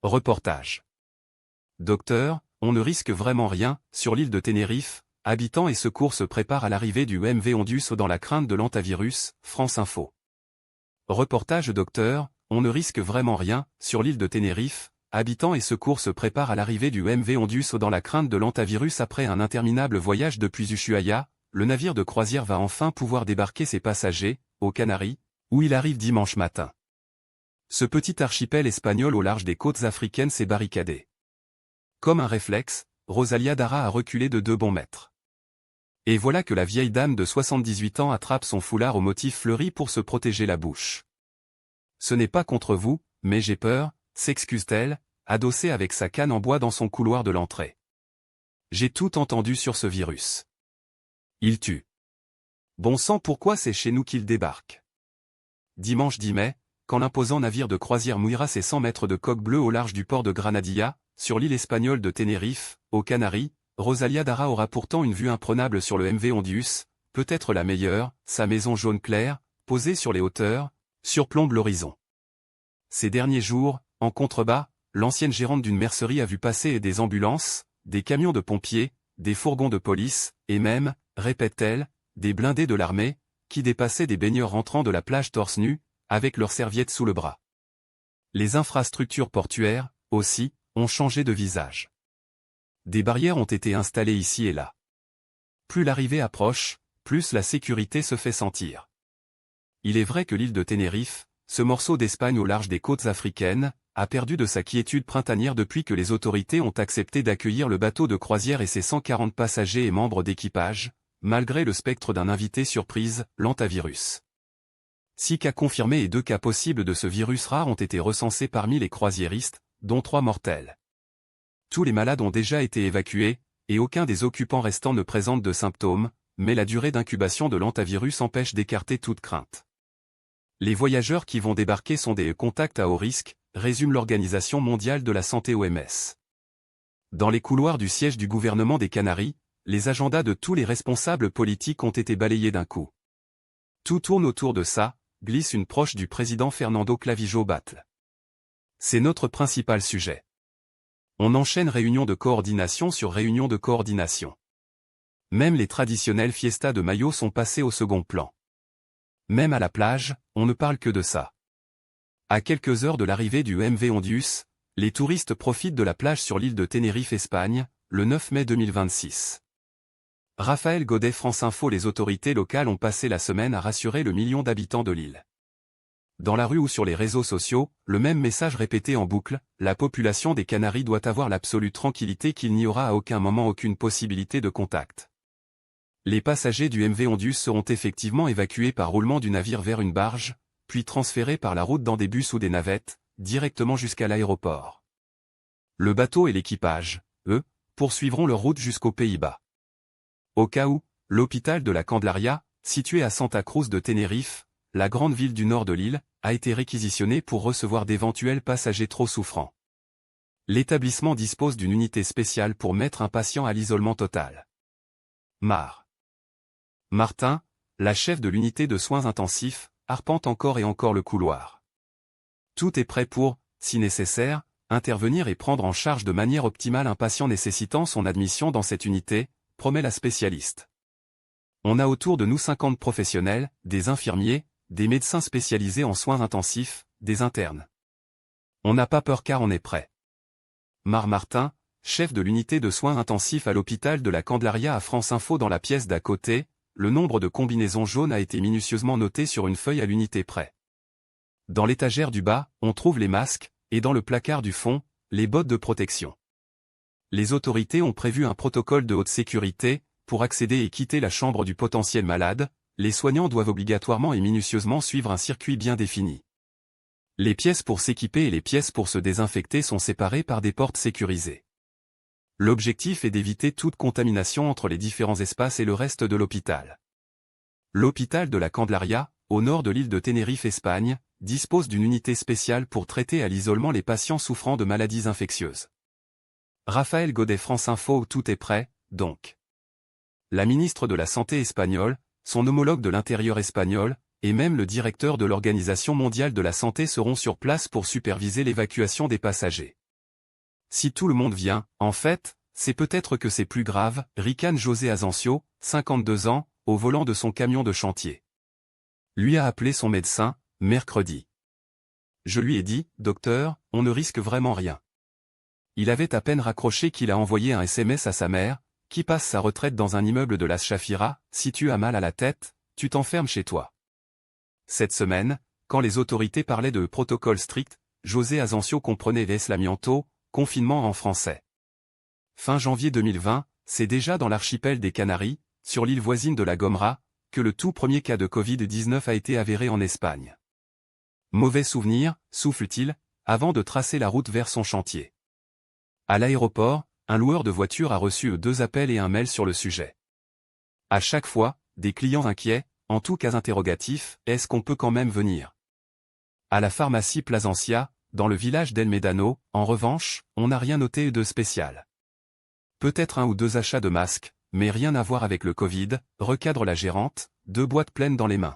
Reportage. Docteur, on ne risque vraiment rien, sur l'île de Tenerife, habitants et secours se préparent à l'arrivée du MV Ondius dans la crainte de l'hantavirus, France Info. Reportage. Docteur, on ne risque vraiment rien, sur l'île de Tenerife, habitants et secours se préparent à l'arrivée du MV Ondius dans la crainte de l'hantavirus. Après un interminable voyage depuis Ushuaia, le navire de croisière va enfin pouvoir débarquer ses passagers, aux Canaries, où il arrive dimanche matin. Ce petit archipel espagnol au large des côtes africaines s'est barricadé. Comme un réflexe, Rosalía Dara a reculé de 2 bons mètres. Et voilà que la vieille dame de 78 ans attrape son foulard au motif fleuri pour se protéger la bouche. Ce n'est pas contre vous, mais j'ai peur, s'excuse-t-elle, adossée avec sa canne en bois dans son couloir de l'entrée. J'ai tout entendu sur ce virus. Il tue. Bon sang, pourquoi c'est chez nous qu'il débarque? Dimanche 10 mai, quand l'imposant navire de croisière mouillera ses 100 mètres de coque bleue au large du port de Granadilla, sur l'île espagnole de Tenerife, aux Canaries, Rosalía Dara aura pourtant une vue imprenable sur le MV Ondius, peut-être la meilleure. Sa maison jaune clair, posée sur les hauteurs, surplombe l'horizon. Ces derniers jours, en contrebas, l'ancienne gérante d'une mercerie a vu passer des ambulances, des camions de pompiers, des fourgons de police, et même, répète-t-elle, des blindés de l'armée, qui dépassaient des baigneurs rentrant de la plage torse nu, avec leurs serviettes sous le bras. Les infrastructures portuaires, aussi, ont changé de visage. Des barrières ont été installées ici et là. Plus l'arrivée approche, plus la sécurité se fait sentir. Il est vrai que l'île de Tenerife, ce morceau d'Espagne au large des côtes africaines, a perdu de sa quiétude printanière depuis que les autorités ont accepté d'accueillir le bateau de croisière et ses 140 passagers et membres d'équipage, malgré le spectre d'un invité surprise, l'hantavirus. 6 cas confirmés et 2 cas possibles de ce virus rare ont été recensés parmi les croisiéristes, dont 3 mortels. Tous les malades ont déjà été évacués, et aucun des occupants restants ne présente de symptômes, mais la durée d'incubation de l'hantavirus empêche d'écarter toute crainte. Les voyageurs qui vont débarquer sont des contacts à haut risque, résume l'Organisation mondiale de la santé OMS. Dans les couloirs du siège du gouvernement des Canaries, les agendas de tous les responsables politiques ont été balayés d'un coup. Tout tourne autour de ça, glisse une proche du président Fernando Clavijo Batlle. C'est notre principal sujet. On enchaîne réunions de coordination sur réunions de coordination. Même les traditionnelles fiestas de maillot sont passées au second plan. Même à la plage, on ne parle que de ça. À quelques heures de l'arrivée du MV Ondius, les touristes profitent de la plage sur l'île de Tenerife, Espagne, le 9 mai 2026. Raphaël Godet, France Info. Les autorités locales ont passé la semaine à rassurer le million d'habitants de l'île. Dans la rue ou sur les réseaux sociaux, le même message répété en boucle, la population des Canaries doit avoir l'absolue tranquillité qu'il n'y aura à aucun moment aucune possibilité de contact. Les passagers du MV Ondius seront effectivement évacués par roulement du navire vers une barge, puis transférés par la route dans des bus ou des navettes, directement jusqu'à l'aéroport. Le bateau et l'équipage, eux, poursuivront leur route jusqu'aux Pays-Bas. Au cas où, l'hôpital de la Candelaria, situé à Santa Cruz de Tenerife, la grande ville du nord de l'île, a été réquisitionné pour recevoir d'éventuels passagers trop souffrants. L'établissement dispose d'une unité spéciale pour mettre un patient à l'isolement total. Martin, la chef de l'unité de soins intensifs, arpente encore et encore le couloir. Tout est prêt pour, si nécessaire, intervenir et prendre en charge de manière optimale un patient nécessitant son admission dans cette unité, promet la spécialiste. On a autour de nous 50 professionnels, des infirmiers, des médecins spécialisés en soins intensifs, des internes. On n'a pas peur car on est prêt. Martin, chef de l'unité de soins intensifs à l'hôpital de la Candelaria à France Info. Dans la pièce d'à côté, le nombre de combinaisons jaunes a été minutieusement noté sur une feuille à l'unité près. Dans l'étagère du bas, on trouve les masques, et dans le placard du fond, les bottes de protection. Les autorités ont prévu un protocole de haute sécurité. Pour accéder et quitter la chambre du potentiel malade, les soignants doivent obligatoirement et minutieusement suivre un circuit bien défini. Les pièces pour s'équiper et les pièces pour se désinfecter sont séparées par des portes sécurisées. L'objectif est d'éviter toute contamination entre les différents espaces et le reste de l'hôpital. L'hôpital de la Candelaria, au nord de l'île de Tenerife, Espagne, dispose d'une unité spéciale pour traiter à l'isolement les patients souffrant de maladies infectieuses. Raphaël Godet, France Info. Tout est prêt, donc. La ministre de la Santé espagnole, son homologue de l'Intérieur espagnol, et même le directeur de l'Organisation mondiale de la santé seront sur place pour superviser l'évacuation des passagers. Si tout le monde vient, en fait, c'est peut-être que c'est plus grave, ricane José Asencio, 52 ans, au volant de son camion de chantier. Lui a appelé son médecin, mercredi. Je lui ai dit, docteur, on ne risque vraiment rien. Il avait à peine raccroché qu'il a envoyé un SMS à sa mère, qui passe sa retraite dans un immeuble de Las Chafira, si tu as mal à la tête, tu t'enfermes chez toi. Cette semaine, quand les autorités parlaient de protocole strict, José Asencio comprenait l'aislamiento, confinement en français. Fin janvier 2020, c'est déjà dans l'archipel des Canaries, sur l'île voisine de la Gomera, que le tout premier cas de Covid-19 a été avéré en Espagne. Mauvais souvenir, souffle-t-il, avant de tracer la route vers son chantier. À l'aéroport, un loueur de voitures a reçu 2 appels et un mail sur le sujet. À chaque fois, des clients inquiets, en tout cas interrogatifs, est-ce qu'on peut quand même venir? À la pharmacie Plasencia, dans le village d'El Médano, en revanche, on n'a rien noté de spécial. Peut-être 1 ou 2 achats de masques, mais rien à voir avec le Covid, recadre la gérante, 2 boîtes pleines dans les mains.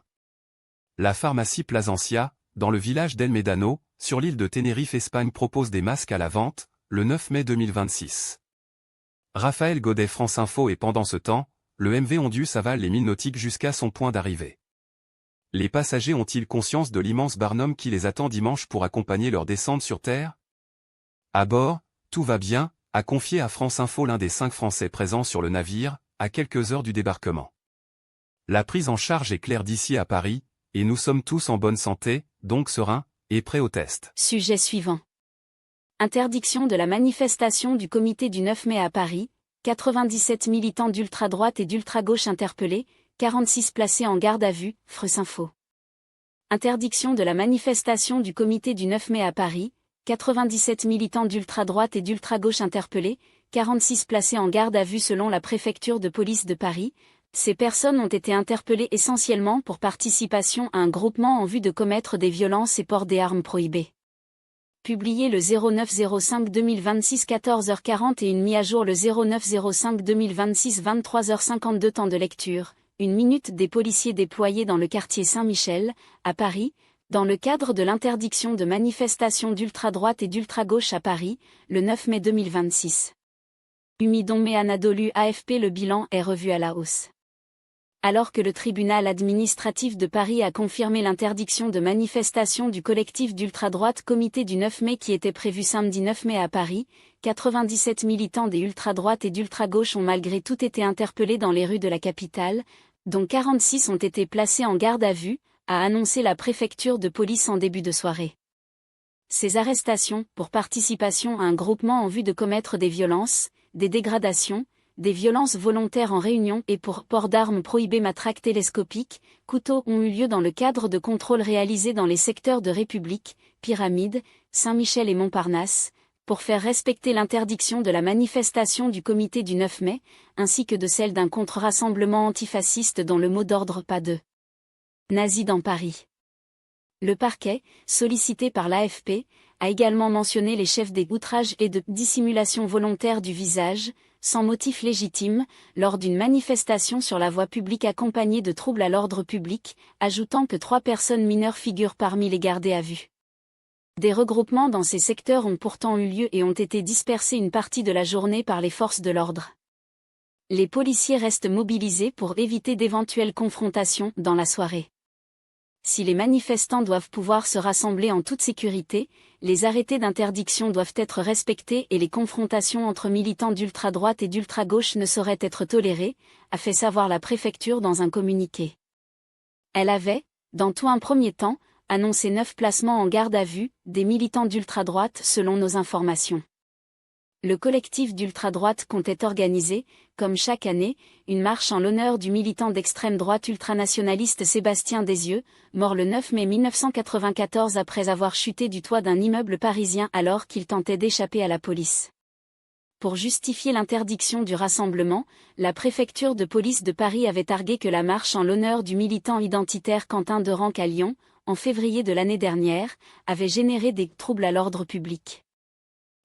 La pharmacie Plasencia, dans le village d'El Médano, sur l'île de Tenerife Espagne propose des masques à la vente, le 9 mai 2026. Raphaël Godet France Info et pendant ce temps, le MV Ondius avale les 1000 nautiques jusqu'à son point d'arrivée. Les passagers ont-ils conscience de l'immense barnum qui les attend dimanche pour accompagner leur descente sur Terre? À bord, tout va bien, a confié à France Info l'un des 5 Français présents sur le navire, à quelques heures du débarquement. La prise en charge est claire d'ici à Paris, et nous sommes tous en bonne santé, donc sereins, et prêts au test. Sujet suivant. Interdiction de la manifestation du comité du 9 mai à Paris, 97 militants d'ultra-droite et d'ultra-gauche interpellés, 46 placés en garde à vue, France Info. Interdiction de la manifestation du comité du 9 mai à Paris, 97 militants d'ultra-droite et d'ultra-gauche interpellés, 46 placés en garde à vue selon la préfecture de police de Paris. Ces personnes ont été interpellées essentiellement pour participation à un groupement en vue de commettre des violences et port des armes prohibées. Publié le 09-05-2026 14h40 et mis à jour le 09-05-2026 23h52. Temps de lecture, 1 minute des policiers déployés dans le quartier Saint-Michel, à Paris, dans le cadre de l'interdiction de manifestation d'ultra-droite et d'ultra-gauche à Paris, le 9 mai 2026. Humidon Anadolu AFP. Le bilan est revu à la hausse. Alors que le tribunal administratif de Paris a confirmé l'interdiction de manifestation du collectif d'ultra-droite Comité du 9 mai qui était prévu samedi 9 mai à Paris, 97 militants des ultra-droites et d'ultra-gauche ont malgré tout été interpellés dans les rues de la capitale, dont 46 ont été placés en garde à vue, a annoncé la préfecture de police en début de soirée. Ces arrestations, pour participation à un groupement en vue de commettre des violences, des dégradations, des violences volontaires en réunion et pour port d'armes prohibées matraques télescopiques, couteaux ont eu lieu dans le cadre de contrôles réalisés dans les secteurs de République, Pyramide, Saint-Michel et Montparnasse, pour faire respecter l'interdiction de la manifestation du comité du 9 mai, ainsi que de celle d'un contre-rassemblement antifasciste dont le mot d'ordre pas de nazis dans Paris. Le parquet, sollicité par l'AFP, a également mentionné les chefs des outrages et de dissimulation volontaire du visage, sans motif légitime, lors d'une manifestation sur la voie publique accompagnée de troubles à l'ordre public, ajoutant que 3 personnes mineures figurent parmi les gardés à vue. Des regroupements dans ces secteurs ont pourtant eu lieu et ont été dispersés une partie de la journée par les forces de l'ordre. Les policiers restent mobilisés pour éviter d'éventuelles confrontations dans la soirée. Si les manifestants doivent pouvoir se rassembler en toute sécurité, les arrêtés d'interdiction doivent être respectés et les confrontations entre militants d'ultra-droite et d'ultra-gauche ne sauraient être tolérées, a fait savoir la préfecture dans un communiqué. Elle avait, dans tout un premier temps, annoncé 9 placements en garde à vue, des militants d'ultra-droite selon nos informations. Le collectif d'ultra-droite comptait organiser, comme chaque année, une marche en l'honneur du militant d'extrême droite ultranationaliste Sébastien Desieux, mort le 9 mai 1994 après avoir chuté du toit d'un immeuble parisien alors qu'il tentait d'échapper à la police. Pour justifier l'interdiction du rassemblement, la préfecture de police de Paris avait argué que la marche en l'honneur du militant identitaire Quentin Derenc à Lyon, en février de l'année dernière, avait généré des troubles à l'ordre public.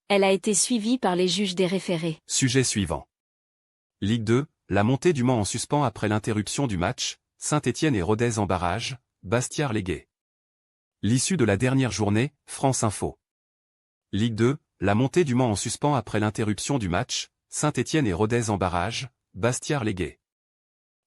Elle a été suivie par les juges des référés. Sujet suivant. Ligue 2, la montée du Mans en suspens après l'interruption du match, Saint-Étienne et Rodez en barrage, Bastiard légué. L'issue de la dernière journée, France Info. Ligue 2, la montée du Mans en suspens après l'interruption du match, Saint-Étienne et Rodez en barrage, Bastia relégué.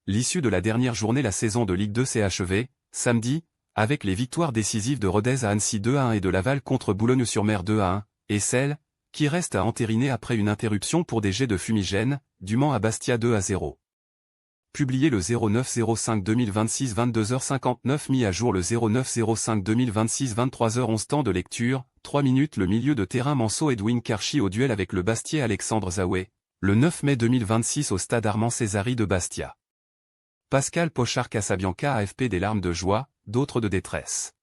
L'issue de la dernière journée la saison de Ligue 2 s'est achevée, samedi, avec les victoires décisives de Rodez à Annecy 2-1 et de Laval contre Boulogne-sur-Mer 2-1, et celle, qui reste à entériner après une interruption pour des jets de fumigène, du Mans à Bastia 2-0. Publié le 09-05-2026 22h59 mis à jour le 09-05-2026 23h11 temps de lecture, 3 minutes le milieu de terrain Manso Edwin Karchi au duel avec le Bastiais Alexandre Zaoué, le 9 mai 2026 au stade Armand Césari de Bastia. Pascal Pochard Casabianca AFP des larmes de joie, d'autres de détresse.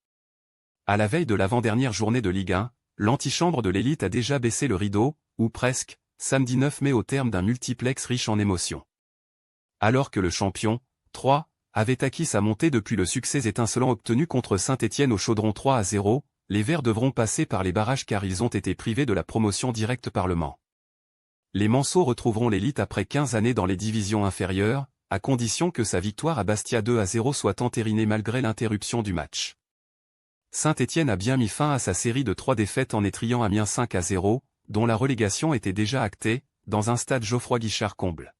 À la veille de l'avant-dernière journée de Ligue 1, l'antichambre de l'élite a déjà baissé le rideau, ou presque, samedi 9 mai au terme d'un multiplex riche en émotions. Alors que le champion, 3, avait acquis sa montée depuis le succès étincelant obtenu contre Saint-Étienne au Chaudron 3-0, les Verts devront passer par les barrages car ils ont été privés de la promotion directe par le Mans. Les Manceaux retrouveront l'élite après 15 années dans les divisions inférieures, à condition que sa victoire à Bastia 2-0 soit entérinée malgré l'interruption du match. Saint-Étienne a bien mis fin à sa série de 3 défaites en étriant Amiens 5-0, dont la relégation était déjà actée, dans un stade Geoffroy-Guichard comble.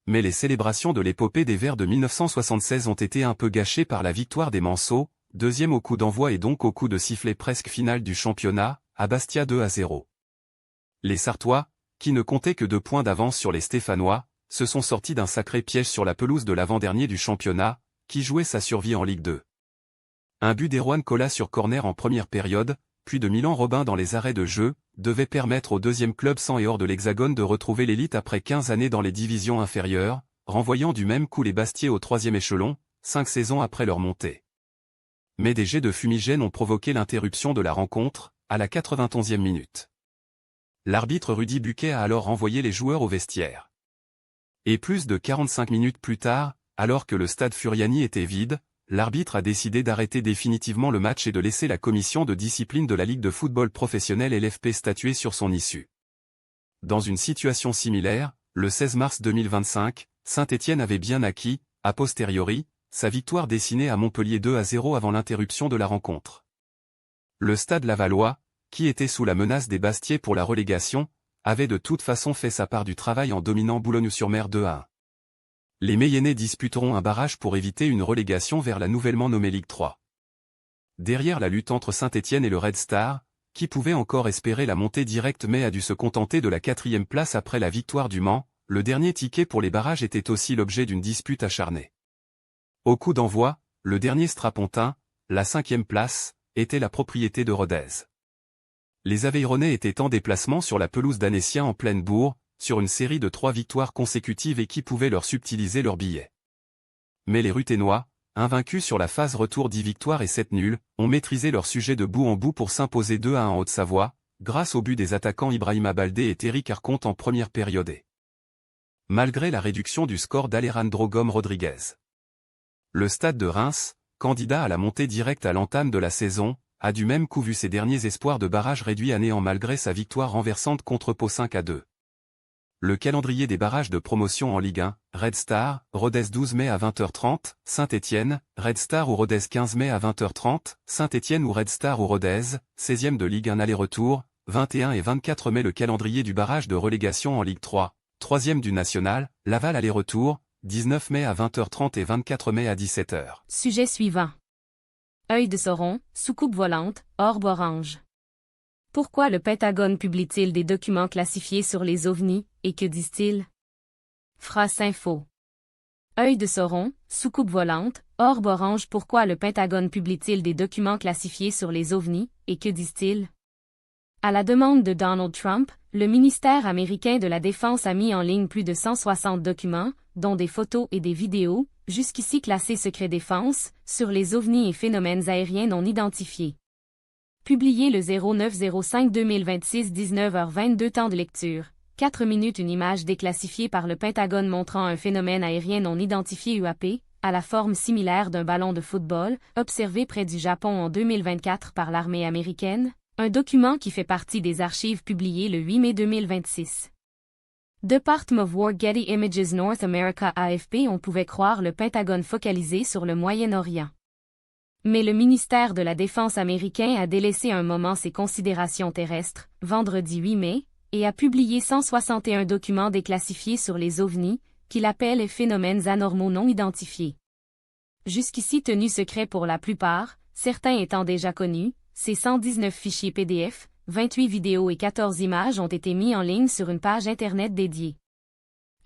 Mais les célébrations de l'épopée des Verts de 1976 ont été un peu gâchées par la victoire des Manceaux, deuxième au coup d'envoi et donc au coup de sifflet presque final du championnat, à Bastia 2-0. Les Sartois, qui ne comptaient que 2 points d'avance sur les Stéphanois, se sont sortis d'un sacré piège sur la pelouse de l'avant-dernier du championnat, qui jouait sa survie en Ligue 2. Un but d'Erwan Colas sur corner en première période, puis de Milan Robin dans les arrêts de jeu, devait permettre au deuxième club sans et hors de l'Hexagone de retrouver l'élite après 15 années dans les divisions inférieures, renvoyant du même coup les Bastiais au 3e échelon, 5 saisons après leur montée. Mais des jets de fumigène ont provoqué l'interruption de la rencontre, à la 91e minute. L'arbitre Rudy Buquet a alors renvoyé les joueurs au vestiaire. Et plus de 45 minutes plus tard, alors que le stade Furiani était vide, l'arbitre a décidé d'arrêter définitivement le match et de laisser la commission de discipline de la Ligue de football professionnel LFP statuer sur son issue. Dans une situation similaire, le 16 mars 2025, Saint-Étienne avait bien acquis, a posteriori, sa victoire dessinée à Montpellier 2-0 avant l'interruption de la rencontre. Le stade lavallois, qui était sous la menace des Bastiais pour la relégation, avait de toute façon fait sa part du travail en dominant Boulogne-sur-Mer 2-1. Les Mayennais disputeront un barrage pour éviter une relégation vers la nouvellement nommée Ligue 3. Derrière la lutte entre Saint-Étienne et le Red Star, qui pouvait encore espérer la montée directe mais a dû se contenter de la 4e place après la victoire du Mans, le dernier ticket pour les barrages était aussi l'objet d'une dispute acharnée. Au coup d'envoi, le dernier strapontin, la 5e place, était la propriété de Rodez. Les Aveyronnais étaient en déplacement sur la pelouse d'Annecy en pleine bourre, sur une série de 3 victoires consécutives et qui pouvaient leur subtiliser leur billet. Mais les Ruténois, invaincus sur la phase retour 10 victoires et 7 nuls, ont maîtrisé leur sujet de bout en bout pour s'imposer 2-1 en Haute-Savoie, grâce au but des attaquants Ibrahima Baldé et Terry Carconte en première période. Malgré la réduction du score d'Alejandro Gómez Rodriguez. Le Stade de Reims, candidat à la montée directe à l'entame de la saison, a du même coup vu ses derniers espoirs de barrage réduits à néant malgré sa victoire renversante contre Pau 5-2. Le calendrier des barrages de promotion en Ligue 1, Red Star, Rodez 12 mai à 20h30, Saint-Étienne, Red Star ou Rodez 15 mai à 20h30, Saint-Étienne ou Red Star ou Rodez, 16e de Ligue 1 aller-retour, 21 et 24 mai le calendrier du barrage de relégation en Ligue 3, 3e du National, Laval aller-retour, 19 mai à 20h30 et 24 mai à 17h. Sujet suivant. Œil de Sauron, soucoupe volante, orbe orange. Pourquoi le Pentagone publie-t-il des documents classifiés sur les ovnis, et que disent-ils? France Info. Œil de Sauron, soucoupe volante, orbe orange. Pourquoi le Pentagone publie-t-il des documents classifiés sur les ovnis, et que disent-ils? À la demande de Donald Trump, le ministère américain de la Défense a mis en ligne plus de 160 documents, dont des photos et des vidéos, jusqu'ici classés secret défense, sur les ovnis et phénomènes aériens non identifiés. Publié le 09-05-2026 19h22 temps de lecture. 4 minutes une image déclassifiée par le Pentagone montrant un phénomène aérien non identifié UAP, à la forme similaire d'un ballon de football, observé près du Japon en 2024 par l'armée américaine, un document qui fait partie des archives publiées le 8 mai 2026. Department of War Getty Images North America AFP. On pouvait croire le Pentagone focalisé sur le Moyen-Orient. Mais le ministère de la Défense américain a délaissé un moment ses considérations terrestres, vendredi 8 mai, et a publié 161 documents déclassifiés sur les ovnis, qu'il appelle phénomènes anormaux non identifiés. Jusqu'ici tenus secrets pour la plupart, certains étant déjà connus, ces 119 fichiers PDF, 28 vidéos et 14 images ont été mis en ligne sur une page Internet dédiée.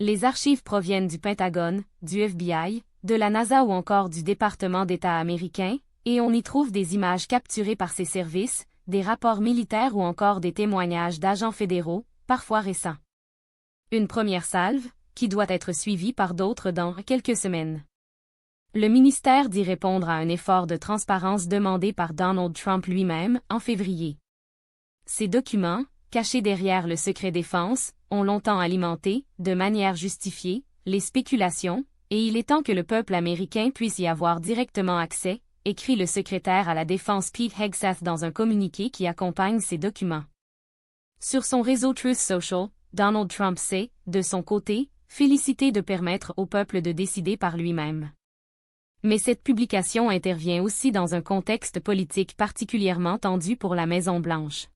Les archives proviennent du Pentagone, du FBI, de la NASA ou encore du département d'État américain, et on y trouve des images capturées par ces services, des rapports militaires ou encore des témoignages d'agents fédéraux, parfois récents. Une première salve, qui doit être suivie par d'autres dans quelques semaines. Le ministère dit répondre à un effort de transparence demandé par Donald Trump lui-même, en février. Ces documents, cachés derrière le secret défense, ont longtemps alimenté, de manière justifiée, les spéculations, et il est temps que le peuple américain puisse y avoir directement accès, écrit le secrétaire à la Défense Pete Hegseth dans un communiqué qui accompagne ces documents. Sur son réseau Truth Social, Donald Trump s'est, de son côté, félicité de permettre au peuple de décider par lui-même. Mais cette publication intervient aussi dans un contexte politique particulièrement tendu pour la Maison-Blanche.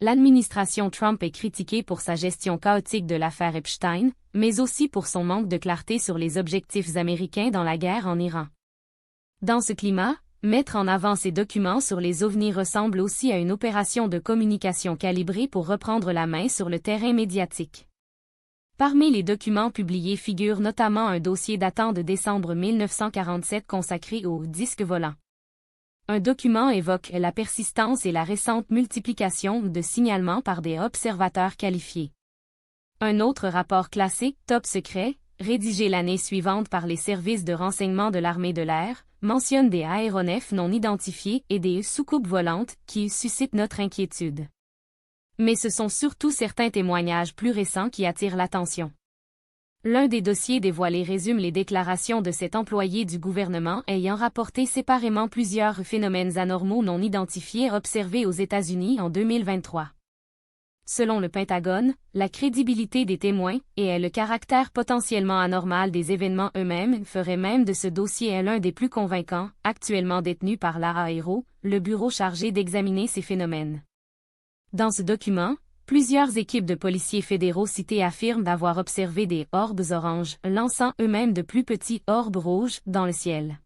L'administration Trump est critiquée pour sa gestion chaotique de l'affaire Epstein, mais aussi pour son manque de clarté sur les objectifs américains dans la guerre en Iran. Dans ce climat, mettre en avant ces documents sur les ovnis ressemble aussi à une opération de communication calibrée pour reprendre la main sur le terrain médiatique. Parmi les documents publiés figure notamment un dossier datant de décembre 1947 consacré au disque volant. Un document évoque la persistance et la récente multiplication de signalements par des observateurs qualifiés. Un autre rapport classé « Top secret », rédigé l'année suivante par les services de renseignement de l'armée de l'air, mentionne des aéronefs non identifiés et des soucoupes volantes qui suscitent notre inquiétude. Mais ce sont surtout certains témoignages plus récents qui attirent l'attention. L'un des dossiers dévoilés résume les déclarations de cet employé du gouvernement ayant rapporté séparément plusieurs phénomènes anormaux non identifiés observés aux États-Unis en 2023. Selon le Pentagone, la crédibilité des témoins et le caractère potentiellement anormal des événements eux-mêmes ferait même de ce dossier l'un des plus convaincants, actuellement détenu par l'AARO, le bureau chargé d'examiner ces phénomènes. Dans ce document, plusieurs équipes de policiers fédéraux cités affirment d'avoir observé des orbes oranges, lançant eux-mêmes de plus petits orbes rouges dans le ciel.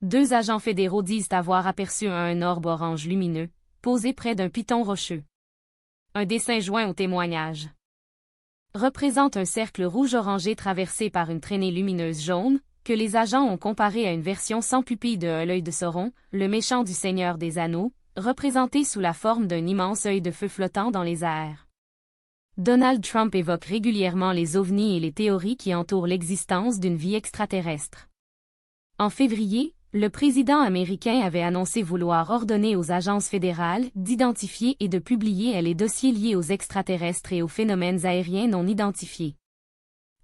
2 agents fédéraux disent avoir aperçu un orbe orange lumineux, posé près d'un piton rocheux. Un dessin joint au témoignage représente un cercle rouge-orangé traversé par une traînée lumineuse jaune, que les agents ont comparé à une version sans pupille de l'œil de Sauron, le méchant du Seigneur des Anneaux, représenté sous la forme d'un immense œil de feu flottant dans les airs. Donald Trump évoque régulièrement les ovnis et les théories qui entourent l'existence d'une vie extraterrestre. En février, le président américain avait annoncé vouloir ordonner aux agences fédérales d'identifier et de publier les dossiers liés aux extraterrestres et aux phénomènes aériens non identifiés.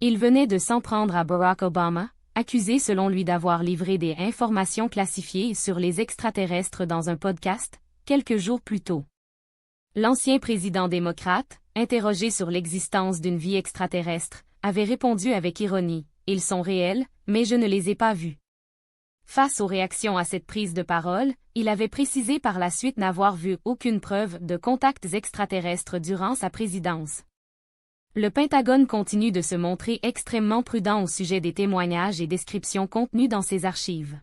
Il venait de s'en prendre à Barack Obama, accusé selon lui d'avoir livré des informations classifiées sur les extraterrestres dans un podcast, quelques jours plus tôt. L'ancien président démocrate, interrogé sur l'existence d'une vie extraterrestre, avait répondu avec ironie « Ils sont réels, mais je ne les ai pas vus ». Face aux réactions à cette prise de parole, il avait précisé par la suite n'avoir vu aucune preuve de contacts extraterrestres durant sa présidence. Le Pentagone continue de se montrer extrêmement prudent au sujet des témoignages et descriptions contenus dans ses archives.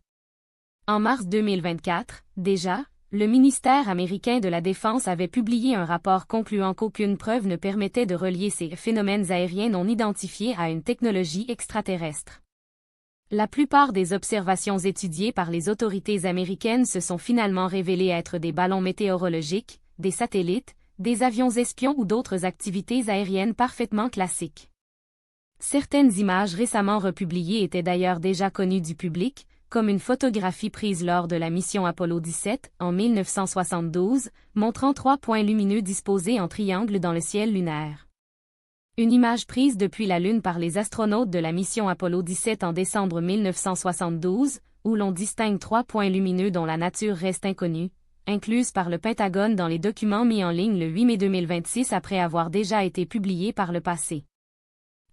En mars 2024, déjà, le ministère américain de la Défense avait publié un rapport concluant qu'aucune preuve ne permettait de relier ces phénomènes aériens non identifiés à une technologie extraterrestre. La plupart des observations étudiées par les autorités américaines se sont finalement révélées être des ballons météorologiques, des satellites, des avions espions ou d'autres activités aériennes parfaitement classiques. Certaines images récemment republiées étaient d'ailleurs déjà connues du public, comme une photographie prise lors de la mission Apollo 17, en 1972, montrant 3 points lumineux disposés en triangle dans le ciel lunaire. Une image prise depuis la Lune par les astronautes de la mission Apollo 17 en décembre 1972, où l'on distingue 3 points lumineux dont la nature reste inconnue, incluse par le Pentagone dans les documents mis en ligne le 8 mai 2026 après avoir déjà été publiés par le passé.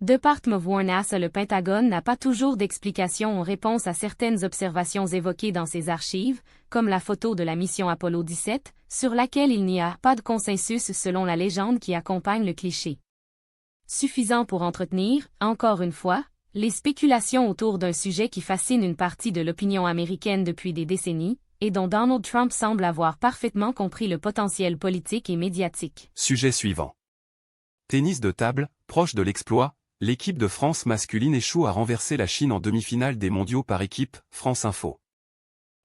Department of War NASA. Le Pentagone n'a pas toujours d'explication en réponse à certaines observations évoquées dans ses archives, comme la photo de la mission Apollo 17, sur laquelle il n'y a pas de consensus selon la légende qui accompagne le cliché. Suffisant pour entretenir, encore une fois, les spéculations autour d'un sujet qui fascine une partie de l'opinion américaine depuis des décennies, et dont Donald Trump semble avoir parfaitement compris le potentiel politique et médiatique. Sujet suivant. Tennis de table, proche de l'exploit, l'équipe de France masculine échoue à renverser la Chine en demi-finale des mondiaux par équipe, France Info.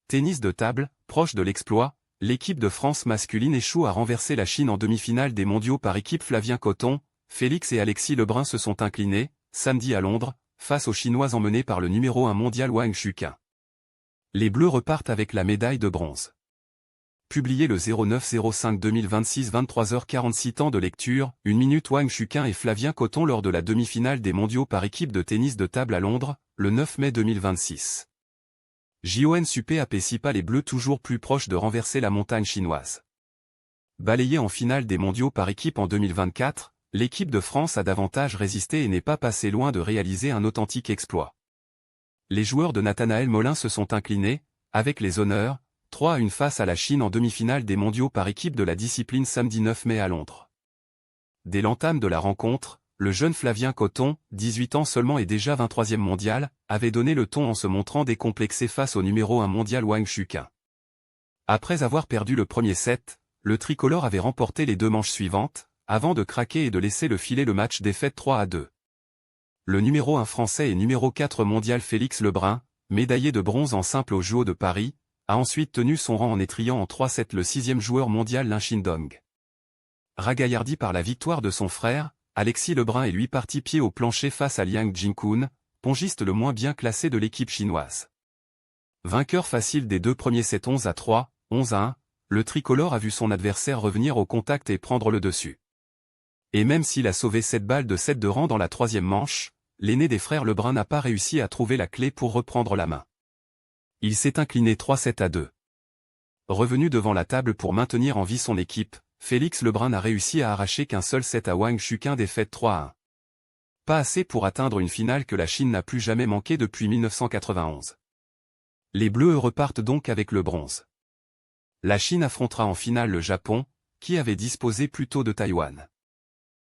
Tennis de table, proche de l'exploit, l'équipe de France masculine échoue à renverser la Chine en demi-finale des mondiaux par équipe. Flavien Coton, Félix et Alexis Lebrun se sont inclinés, samedi à Londres, face aux Chinois emmenés par le numéro 1 mondial Wang Shuqin. Les Bleus repartent avec la médaille de bronze. Publié le 09-05-2026 23h46 temps de lecture, 1 minute. Wang Shuqin et Flavien Coton lors de la demi-finale des mondiaux par équipe de tennis de table à Londres, le 9 mai 2026. JON Supé appétit pas les Bleus toujours plus proches de renverser la montagne chinoise. Balayée en finale des mondiaux par équipe en 2024, l'équipe de France a davantage résisté et n'est pas passée loin de réaliser un authentique exploit. Les joueurs de Nathanaël Molin se sont inclinés, avec les honneurs, 3-1 face à la Chine en demi-finale des mondiaux par équipe de la discipline samedi 9 mai à Londres. Dès l'entame de la rencontre, le jeune Flavien Coton, 18 ans seulement et déjà 23e mondial, avait donné le ton en se montrant décomplexé face au numéro 1 mondial Wang Shuqin. Après avoir perdu le premier set, le tricolore avait remporté les 2 manches suivantes, avant de craquer et de laisser le filet. Le match défaite 3-2. Le numéro 1 français et numéro 4 mondial Félix Lebrun, médaillé de bronze en simple aux JO de Paris, a ensuite tenu son rang en étrillant en 3-7 le 6e joueur mondial Lin Shindong. Ragaillardi par la victoire de son frère, Alexis Lebrun est lui parti pied au plancher face à Liang Jinkun, pongiste le moins bien classé de l'équipe chinoise. Vainqueur facile des 2 premiers sets 11-3, 11-1, le tricolore a vu son adversaire revenir au contact et prendre le dessus. Et même s'il a sauvé 7 balles de 7 de rang dans la 3e manche, l'aîné des frères Lebrun n'a pas réussi à trouver la clé pour reprendre la main. Il s'est incliné 3-7-2. Revenu devant la table pour maintenir en vie son équipe, Félix Lebrun n'a réussi à arracher qu'un seul set à Wang Shuqin, défaite 3-1. Pas assez pour atteindre une finale que la Chine n'a plus jamais manquée depuis 1991. Les Bleus repartent donc avec le bronze. La Chine affrontera en finale le Japon, qui avait disposé plus tôt de Taïwan.